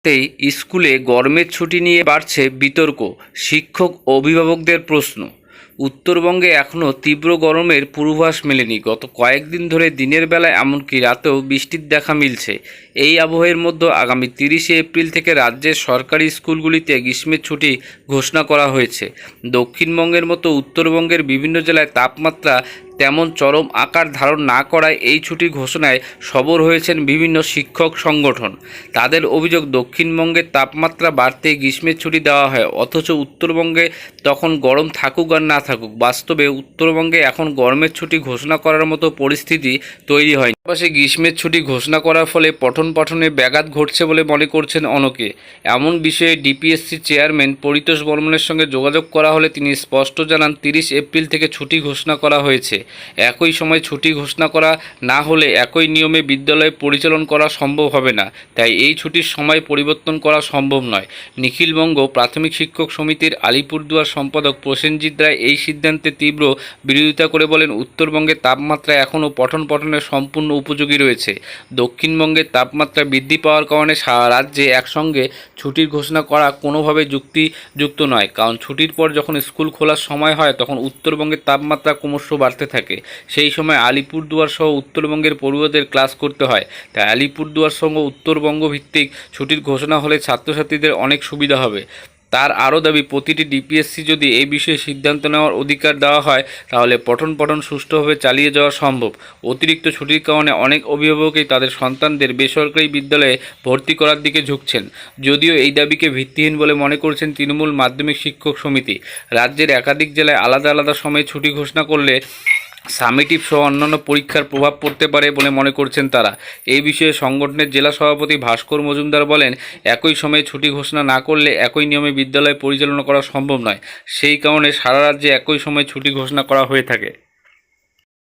তেই স্কুলে গরমের ছুটি নিয়ে বাড়ছে বিতর্ক, শিক্ষক ও অভিভাবকদের প্রশ্ন। উত্তরবঙ্গে এখনও তীব্র গরমের পূর্বাভাস মেলেনি। গত কয়েকদিন ধরে দিনের বেলায় এমনকি রাতেও বৃষ্টির দেখা মিলছে। এই আবহের মধ্যে আগামী 30শে এপ্রিল থেকে রাজ্যের সরকারি স্কুলগুলিতে গ্রীষ্মের ছুটি ঘোষণা করা হয়েছে। দক্ষিণবঙ্গের মতো উত্তরবঙ্গের বিভিন্ন জেলায় তাপমাত্রা তেমন চরম আকার ধারণ না করায় এই ছুটির ঘোষণায় সরব হয়েছেন বিভিন্ন শিক্ষক সংগঠন। তাদের অভিযোগ, দক্ষিণবঙ্গের তাপমাত্রা বাড়তেই গ্রীষ্মের ছুটি দেওয়া হয়, অথচ উত্তরবঙ্গে তখন গরম থাকুক আর না থাকুক, বাস্তবে উত্তরবঙ্গে এখন গরমের ছুটি ঘোষণা করার মতো পরিস্থিতি তৈরি হয়নি। পাশাপাশি গ্রীষ্মের ছুটি ঘোষণা করার ফলে পঠন পাঠনে ব্যাঘাত ঘটছে বলে মনে করছেন অনেকে। এমন বিষয়ে ডিপিএসসি চেয়ারম্যান পরিতোষ বর্মনের সঙ্গে যোগাযোগ করা হলে তিনি স্পষ্ট জানান, 30 এপ্রিল থেকে ছুটি ঘোষণা করা হয়েছে। একই সময় ছুটি ঘোষণা করা না হলে একই নিয়মে বিদ্যালয় পরিচালনা করা সম্ভব হবে না, তাই এই ছুটির সময় পরিবর্তন করা সম্ভব নয়। নিখিলবঙ্গ প্রাথমিক শিক্ষক সমিতির আলিপুরদুয়ার সম্পাদক প্রসেনজিৎ রায় এই সিদ্ধান্তে তীব্র বিরোধিতা করে বলেন, উত্তরবঙ্গের তাপমাত্রা এখনও পঠন পাঠনের সম্পূর্ণ উপযোগী রয়েছে। দক্ষিণবঙ্গের তাপমাত্রা বৃদ্ধি পাওয়ার কারণে সারা রাজ্যে একসঙ্গে ছুটির ঘোষণা করা কোনোভাবে যুক্তিযুক্ত নয়, কারণ ছুটির পর যখন স্কুল খোলার সময় হয় তখন উত্তরবঙ্গের তাপমাত্রা ক্রমশ বাড়তে থাকে। সেই সময় আলিপুরদুয়ার সহ উত্তরবঙ্গের পড়ুয়াদের ক্লাস করতে হয়, তাই আলিপুরদুয়ার সহ উত্তরবঙ্গ ভিত্তিক ছুটির ঘোষণা হলে ছাত্রছাত্রীদের অনেক সুবিধা হবে। তার আরও দাবি, প্রতিটি ডিপিএসসি যদি এই বিষয়ে সিদ্ধান্ত নেওয়ার অধিকার দেওয়া হয় তাহলে পঠন পাঠন সুষ্ঠুভাবে চালিয়ে যাওয়া সম্ভব। অতিরিক্ত ছুটির কারণে অনেক অভিভাবকই তাদের সন্তানদের বেসরকারি বিদ্যালয়ে ভর্তি করার দিকে ঝুঁকছেন। যদিও এই দাবিকে ভিত্তিহীন বলে মনে করছেন তৃণমূল মাধ্যমিক শিক্ষক সমিতি। রাজ্যের একাধিক জেলায় আলাদা আলাদা সময়ে ছুটি ঘোষণা করলে সামেটিভ সহ অন্যান্য পরীক্ষার প্রভাব পড়তে পারে বলে মনে করছেন তারা। এই বিষয়ে সংগঠনের জেলা সভাপতি ভাস্কর মজুমদার বলেন, একই সময়ে ছুটি ঘোষণা না করলে একই নিয়মে বিদ্যালয় পরিচালনা করা সম্ভব নয়, সেই কারণে সারা রাজ্যে একই সময়ে ছুটি ঘোষণা করা হয়ে থাকে।